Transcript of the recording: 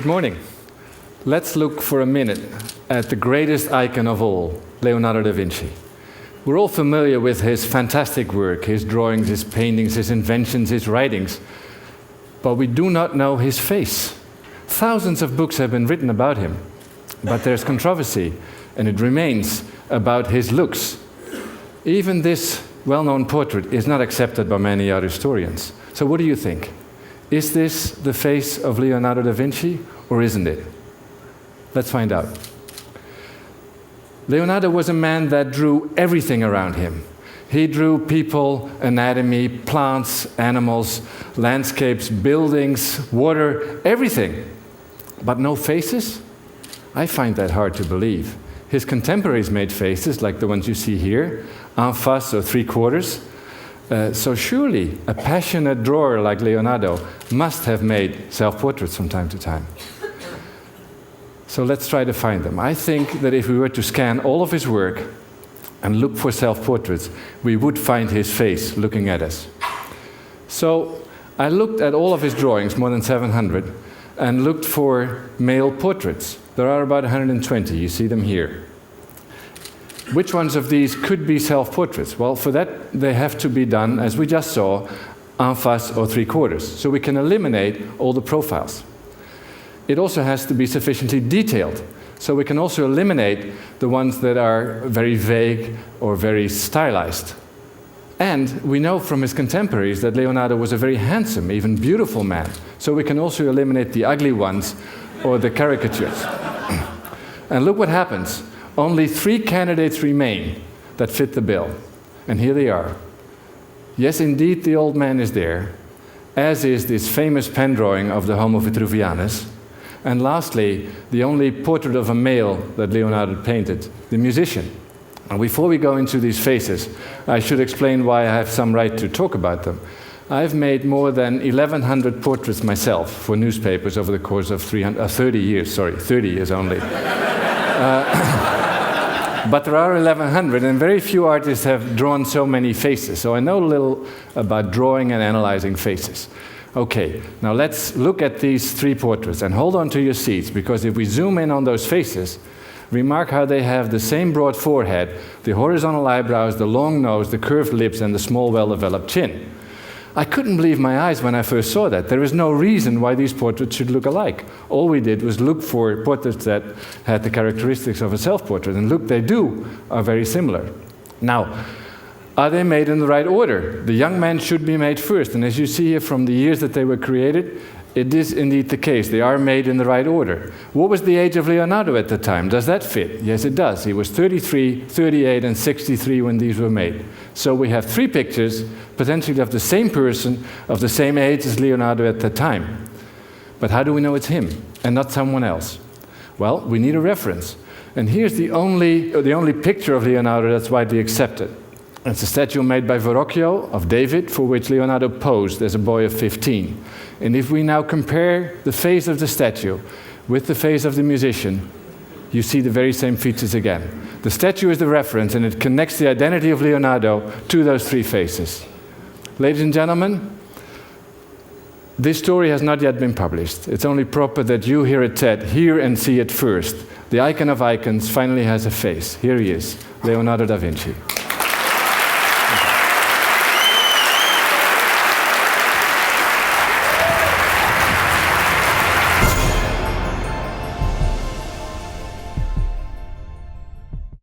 Good morning. Let's look for a minute at the greatest icon of all, Leonardo da Vinci. We're all familiar with his fantastic work, his drawings, his paintings, his inventions, his writings, but we do not know his face. Thousands of books have been written about him, but there's controversy, and it remains about his looks. Even this well-known portrait is not accepted by many art historians. So what do you think? Is this the face of Leonardo da Vinci, or isn't it? Let's find out. Leonardo was a man that drew everything around him. He drew people, anatomy, plants, animals, landscapes, buildings, water, everything. But no faces? I find that hard to believe. His contemporaries made faces, like the ones you see here, en face or three-quarters. So surely a passionate drawer like Leonardo must have made self-portraits from time to time. So let's try to find them. I think that if we were to scan all of his work and look for self-portraits, we would find his face looking at us. So I looked at all of his drawings, more than 700, and looked for male portraits. There are about 120, you see them here. Which ones of these could be self-portraits? Well, for that, they have to be done, as we just saw, en face or three-quarters, so we can eliminate all the profiles. It also has to be sufficiently detailed, so we can also eliminate the ones that are very vague or very stylized. And we know from his contemporaries that Leonardo was a very handsome, even beautiful man, so we can also eliminate the ugly ones or the caricatures. And look what happens. Only 3 candidates remain that fit the bill. And here they are. Yes, indeed, the old man is there, as is this famous pen drawing of the Homo Vitruvianus. And lastly, the only portrait of a male that Leonardo painted, the musician. And before we go into these faces, I should explain why I have some right to talk about them. I've made more than 1,100 portraits myself for newspapers over the course of 30 years only. But there are 1,100, and very few artists have drawn so many faces. So I know a little about drawing and analyzing faces. Okay, now let's look at these 3 portraits, and hold on to your seats, because if we zoom in on those faces, remark how they have the same broad forehead, the horizontal eyebrows, the long nose, the curved lips, and the small, well-developed chin. I couldn't believe my eyes when I first saw that. There is no reason why these portraits should look alike. All we did was look for portraits that had the characteristics of a self-portrait, and look, they are very similar. Now, are they made in the right order? The young man should be made first, and as you see here from the years that they were created, it is indeed the case. They are made in the right order. What was the age of Leonardo at the time? Does that fit? Yes, it does. He was 33, 38, and 63 when these were made. So we have 3 pictures, potentially of the same person, of the same age as Leonardo at the time. But how do we know it's him and not someone else? Well, we need a reference. And here's the only picture of Leonardo that's widely accepted. It's a statue made by Verrocchio of David, for which Leonardo posed as a boy of 15. And if we now compare the face of the statue with the face of the musician, you see the very same features again. The statue is the reference, and it connects the identity of Leonardo to those 3 faces. Ladies and gentlemen, this story has not yet been published. It's only proper that you here at TED hear and see it first. The icon of icons finally has a face. Here he is, Leonardo da Vinci.